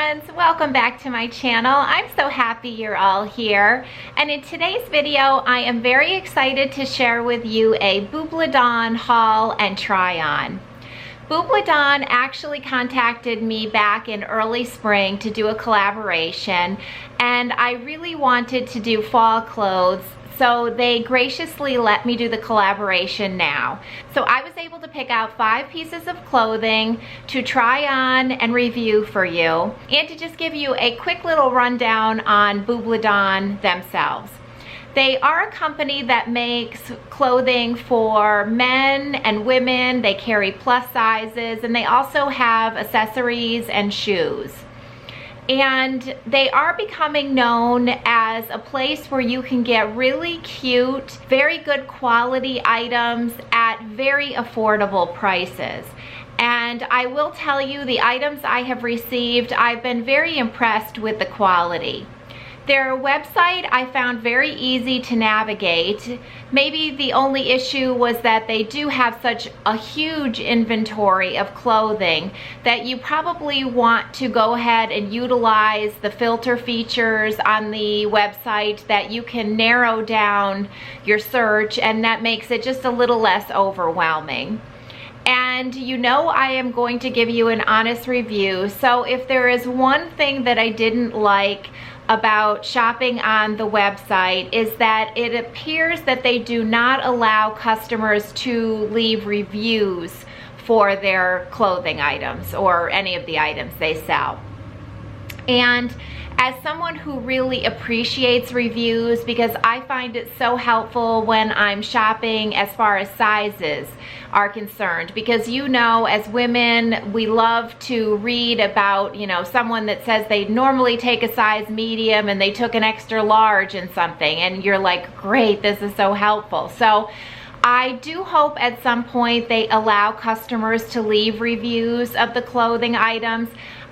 friends, welcome back to my channel. I'm so happy you're all here, and in today's video I am very excited to share with you a Bublédon haul and try on. Bublédon actually contacted me back in early spring to do a collaboration, and I really wanted to do fall clothes, so they graciously let me do the collaboration now. So I was able to pick out 5 pieces of clothing to try on and review for you, and to just give you a quick little rundown on Bublédon themselves. They are a company that makes clothing for men and women. They carry plus sizes, and they also have accessories and shoes. And they are becoming known as a place where you can get really cute, very good quality items at very affordable prices. And I will tell you, the items I have received, I've been very impressed with the quality. Their website I found very easy to navigate. Maybe the only issue was that they do have such a huge inventory of clothing that you probably want to go ahead and utilize the filter features on the website, that you can narrow down your search, and that makes it just a little less overwhelming. And you know I am going to give you an honest review, so if there is one thing that I didn't like about shopping on the website, is that it appears that they do not allow customers to leave reviews for their clothing items or any of the items they sell. And as someone who really appreciates reviews, because I find it so helpful when I'm shopping as far as sizes are concerned, because you know, as women, we love to read about, you know, someone that says they normally take a size medium and they took an extra large in something, and you're like, great, this is so helpful. So I do hope at some point they allow customers to leave reviews of the clothing items.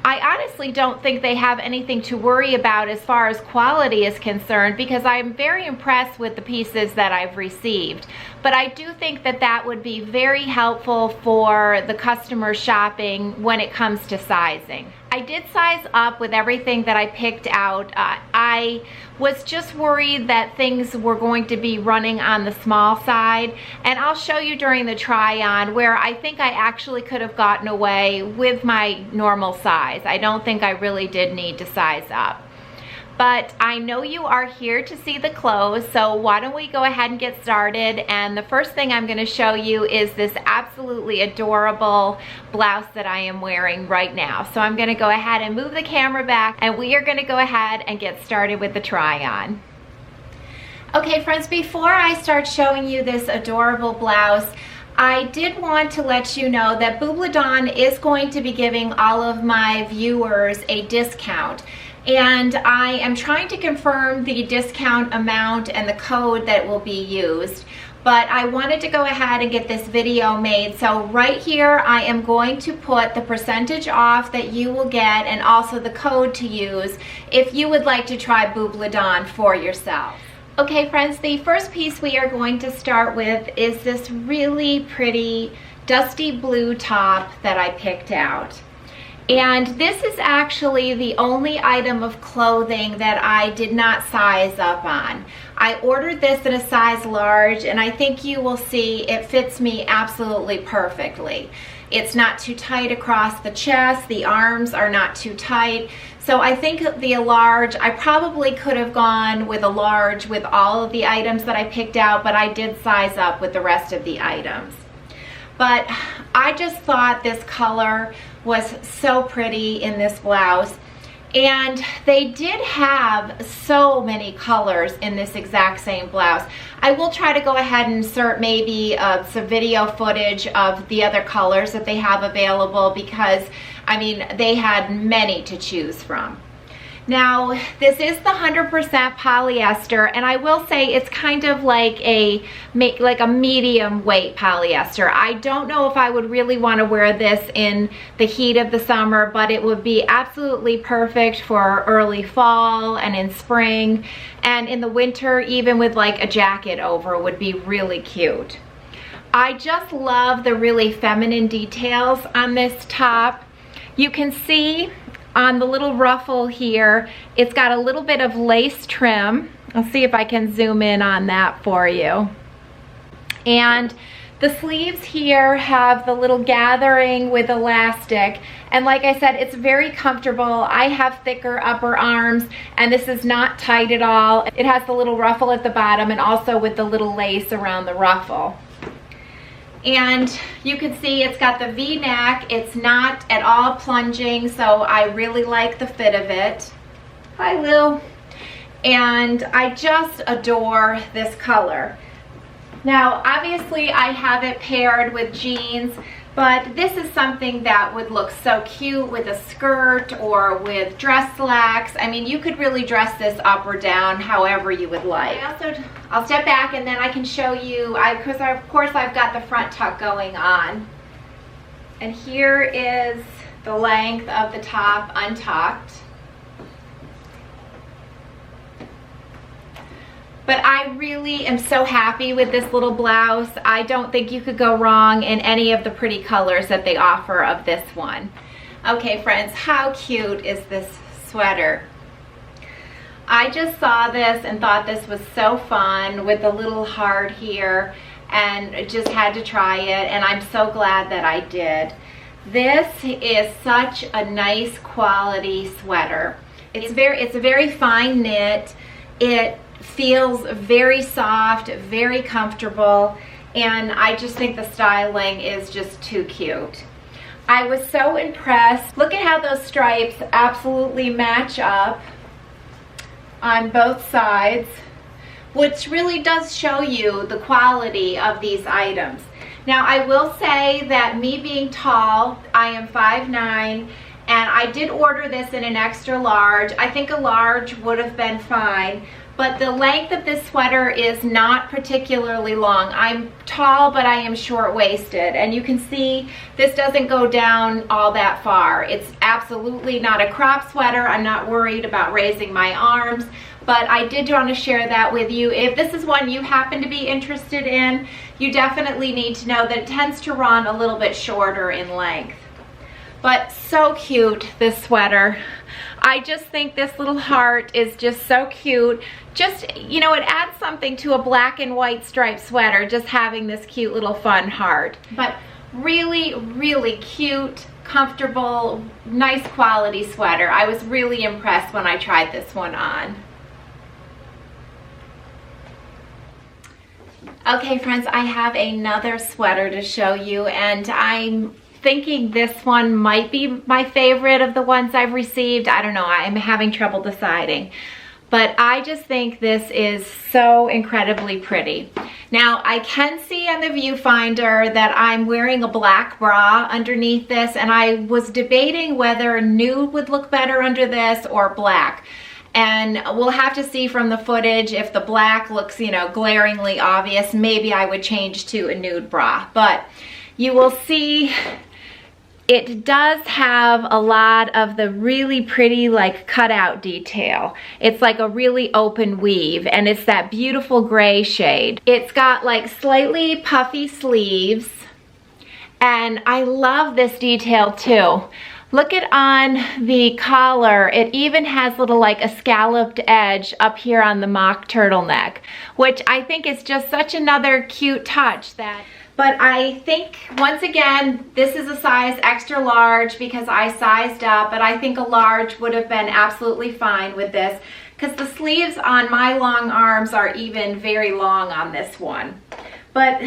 I honestly don't think they have anything to worry about as far as quality is concerned, because I'm very impressed with the pieces that I've received. But I do think that that would be very helpful for the customer shopping when it comes to sizing. I did size up with everything that I picked out. I was just worried that things were going to be running on the small side, and I'll show you during the try on where I think I actually could have gotten away with my normal size. I don't think I really did need to size up. But I know you are here to see the clothes, so why don't we go ahead and get started. And the first thing I'm going to show you is this absolutely adorable blouse that I am wearing right now. So I'm going to go ahead and move the camera back, and we are going to go ahead and get started with the try on. Okay friends, before I start showing you this adorable blouse, I did want to let you know that Bublédon is going to be giving all of my viewers a discount. And I am trying to confirm the discount amount and the code that will be used. But I wanted to go ahead and get this video made. So right here I am going to put the percentage off that you will get, and also the code to use if you would like to try Bublédon for yourself. Okay friends, the first piece we are going to start with is this really pretty dusty blue top that I picked out. And this is actually the only item of clothing that I did not size up on. I ordered this in a size large, and I think you will see it fits me absolutely perfectly. It's not too tight across the chest, the arms are not too tight. So I think the large, I probably could have gone with a large with all of the items that I picked out, but I did size up with the rest of the items. But I just thought this color was so pretty in this blouse, and they did have so many colors in this exact same blouse. I will try to go ahead and insert maybe some video footage of the other colors that they have available, because I mean, they had many to choose from. Now, this is the 100% polyester, and I will say it's kind of like a medium weight polyester. I don't know if I would really want to wear this in the heat of the summer, but it would be absolutely perfect for early fall and in spring, and in the winter, even with like a jacket over, would be really cute. I just love the really feminine details on this top. You can see on the little ruffle here, it's got a little bit of lace trim. I'll see if I can zoom in on that for you. And the sleeves here have the little gathering with elastic, and like I said, it's very comfortable. I have thicker upper arms, and this is not tight at all. It has the little ruffle at the bottom and also with the little lace around the ruffle. And you can see it's got the V-neck. It's not at all plunging, so I really like the fit of it. Hi, Lou. And I just adore this color. Now, obviously, I have it paired with jeans, but this is something that would look so cute with a skirt or with dress slacks. I mean, you could really dress this up or down however you would like. I'll step back and then I can show you, because of course I've got the front tuck going on. And here is the length of the top untucked. But I really am so happy with this little blouse. I don't think you could go wrong in any of the pretty colors that they offer of this one. Okay, friends, how cute is this sweater? I just saw this and thought this was so fun with the little heart here, and just had to try it, and I'm so glad that I did. This is such a nice quality sweater. It's a very fine knit. It feels very soft, very comfortable, and I just think the styling is just too cute. I was so impressed. Look at how those stripes absolutely match up on both sides, which really does show you the quality of these items. Now, I will say that me being tall, I am 5'9", and I did order this in an extra large. I think a large would have been fine, but the length of this sweater is not particularly long. I'm tall, but I am short-waisted, and you can see this doesn't go down all that far. It's absolutely not a crop sweater. I'm not worried about raising my arms, but I did want to share that with you. If this is one you happen to be interested in, you definitely need to know that it tends to run a little bit shorter in length. But so cute, this sweater. I just think this little heart is just so cute. Just, you know, it adds something to a black and white striped sweater, just having this cute little fun heart. But really, really cute, comfortable, nice quality sweater. I was really impressed when I tried this one on. Okay, friends, I have another sweater to show you, and I'm thinking this one might be my favorite of the ones I've received. I don't know, I'm having trouble deciding. But I just think this is so incredibly pretty. Now, I can see on the viewfinder that I'm wearing a black bra underneath this, and I was debating whether nude would look better under this or black. And we'll have to see from the footage if the black looks, you know, glaringly obvious. Maybe I would change to a nude bra. But you will see it does have a lot of the really pretty like cutout detail. It's like a really open weave, and it's that beautiful gray shade. It's got like slightly puffy sleeves, and I love this detail too. Look at on the collar, it even has little like a scalloped edge up here on the mock turtleneck, which I think is just such another cute touch. But I think, once again, this is a size extra large because I sized up, but I think a large would have been absolutely fine with this because the sleeves on my long arms are even very long on this one. But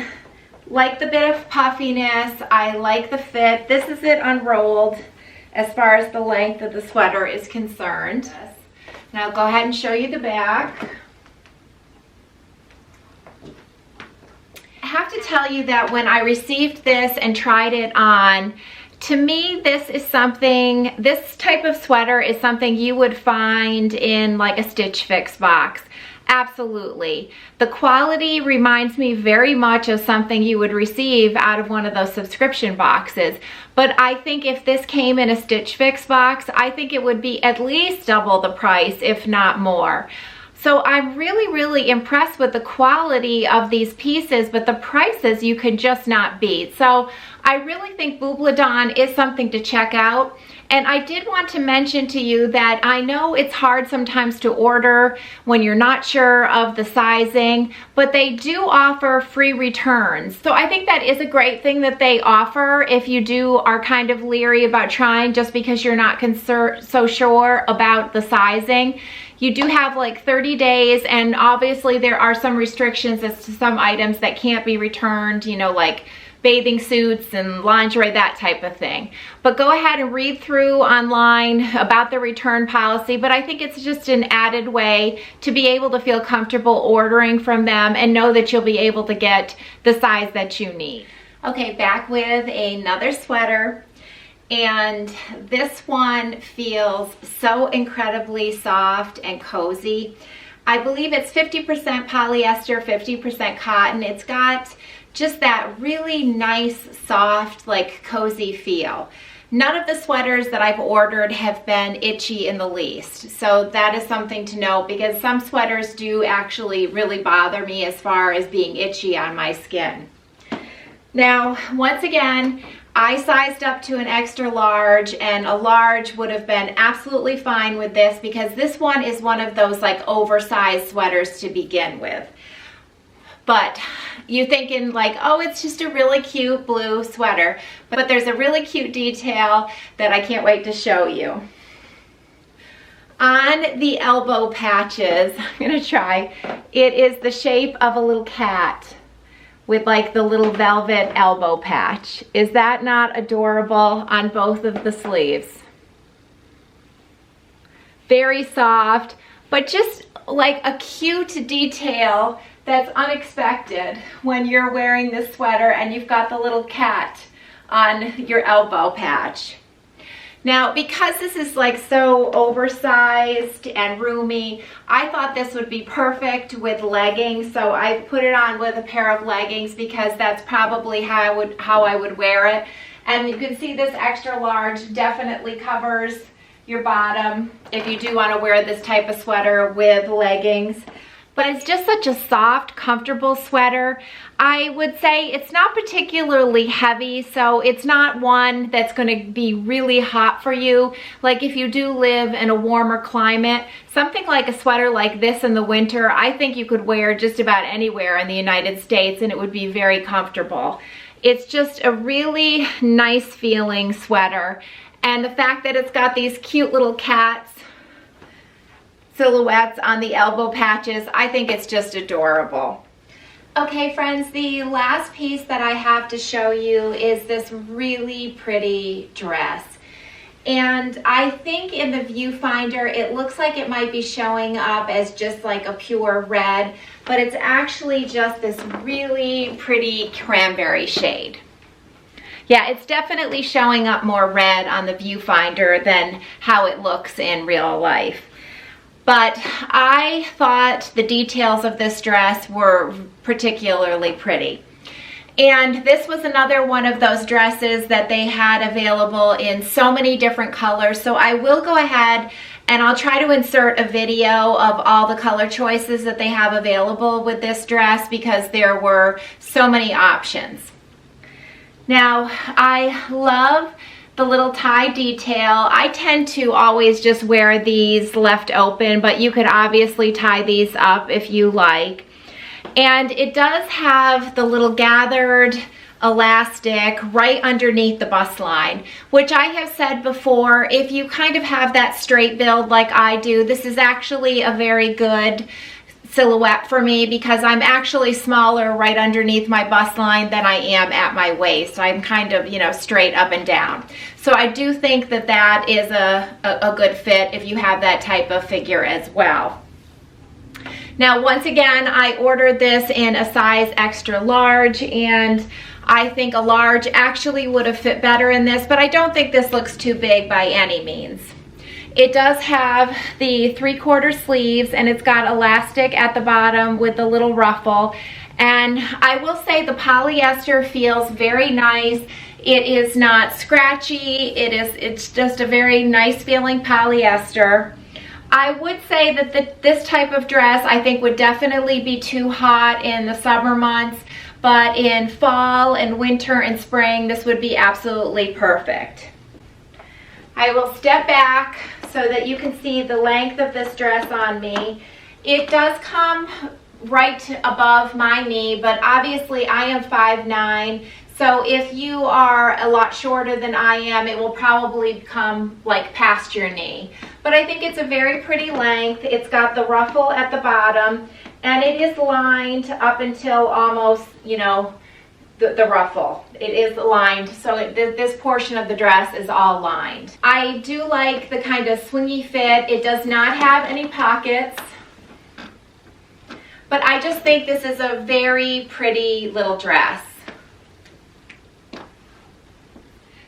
like the bit of puffiness, I like the fit. This is it unrolled as far as the length of the sweater is concerned. Now I'll go ahead and show you the back. I have to tell you that when I received this and tried it on, to me this type of sweater is something you would find in like a Stitch Fix box. Absolutely. The quality reminds me very much of something you would receive out of one of those subscription boxes. But I think if this came in a Stitch Fix box, I think it would be at least double the price, if not more. So I'm really impressed with the quality of these pieces, but the prices you can just not beat. So I really think Bublédon is something to check out. And I did want to mention to you that I know it's hard sometimes to order when you're not sure of the sizing, but they do offer free returns. So I think that is a great thing that they offer if you are kind of leery about trying just because you're not so sure about the sizing. You do have like 30 days, and obviously there are some restrictions as to some items that can't be returned, you know, like bathing suits and lingerie, that type of thing. But go ahead and read through online about the return policy, but I think it's just an added way to be able to feel comfortable ordering from them and know that you'll be able to get the size that you need. Okay, back with another sweater. And this one feels so incredibly soft and cozy. I believe it's 50% polyester, 50% cotton. It's got just that really nice, soft, like cozy feel. None of the sweaters that I've ordered have been itchy in the least. So that is something to note, because some sweaters do actually really bother me as far as being itchy on my skin. Now, once again, I sized up to an extra large, and a large would have been absolutely fine with this, because this one is one of those like oversized sweaters to begin with. But you're thinking like, oh, it's just a really cute blue sweater. But there's a really cute detail that I can't wait to show you. On the elbow patches, I'm gonna try, it is the shape of a little cat with like the little velvet elbow patch. Is that not adorable on both of the sleeves? Very soft, but just like a cute detail that's unexpected when you're wearing this sweater and you've got the little cat on your elbow patch. Now, because this is like so oversized and roomy, I thought this would be perfect with leggings, so I put it on with a pair of leggings because that's probably how I would wear it. And you can see this extra large definitely covers your bottom if you do want to wear this type of sweater with leggings. But it's just such a soft, comfortable sweater. I would say it's not particularly heavy, so it's not one that's going to be really hot for you. Like if you do live in a warmer climate, something like a sweater like this in the winter, I think you could wear just about anywhere in the United States and it would be very comfortable. It's just a really nice feeling sweater. And the fact that it's got these cute little cats silhouettes on the elbow patches, I think it's just adorable. Okay friends, the last piece that I have to show you is this really pretty dress. And I think in the viewfinder it looks like it might be showing up as just like a pure red, but it's actually just this really pretty cranberry shade. Yeah, it's definitely showing up more red on the viewfinder than how it looks in real life. But I thought the details of this dress were particularly pretty. And this was another one of those dresses that they had available in so many different colors. So I will go ahead and I'll try to insert a video of all the color choices that they have available with this dress because there were so many options. Now, I love the little tie detail. I tend to always just wear these left open, but you could obviously tie these up if you like. And it does have the little gathered elastic right underneath the bust line, which I have said before, if you kind of have that straight build like I do, this is actually a very good silhouette for me because I'm actually smaller right underneath my bust line than I am at my waist. I'm kind of, you know, straight up and down. So I do think that that is a good fit if you have that type of figure as well. Now, once again, I ordered this in a size extra large, and I think a large actually would have fit better in this, but I don't think this looks too big by any means. It does have the 3/4 sleeves, and it's got elastic at the bottom with the little ruffle. And I will say the polyester feels very nice. It is not scratchy. It's just a very nice feeling polyester. I would say that this type of dress I think would definitely be too hot in the summer months, but in fall and winter and spring, this would be absolutely perfect. I will step back so that you can see the length of this dress on me. It does come right above my knee, but obviously I am 5'9", so if you are a lot shorter than I am, it will probably come like past your knee. But I think it's a very pretty length. It's got the ruffle at the bottom, and it is lined up until almost, you know, the ruffle. It is lined, so this portion of the dress is all lined. I do like the kind of swingy fit. It does not have any pockets, but I just think this is a very pretty little dress.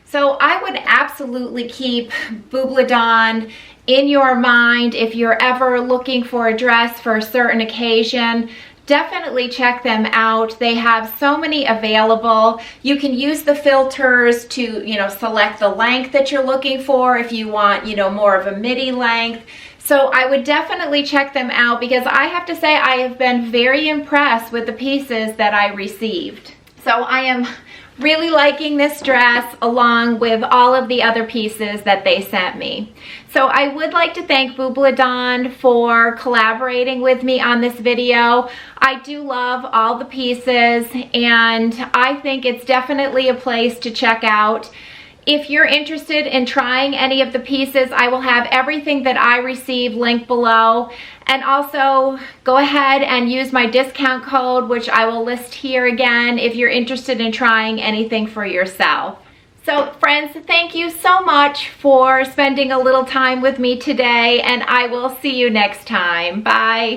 So I would absolutely keep Bublédon in your mind if you're ever looking for a dress for a certain occasion. Definitely check them out. They have so many available. You can use the filters to, you know, select the length that you're looking for if you want, you know, more of a midi length. So I would definitely check them out because I have to say I have been very impressed with the pieces that I received. So I am really liking this dress along with all of the other pieces that they sent me. So I would like to thank Bublédon for collaborating with me on this video. I do love all the pieces, and I think it's definitely a place to check out. If you're interested in trying any of the pieces, I will have everything that I receive linked below. And also go ahead and use my discount code, which I will list here again if you're interested in trying anything for yourself. So friends, thank you so much for spending a little time with me today, and I will see you next time. Bye.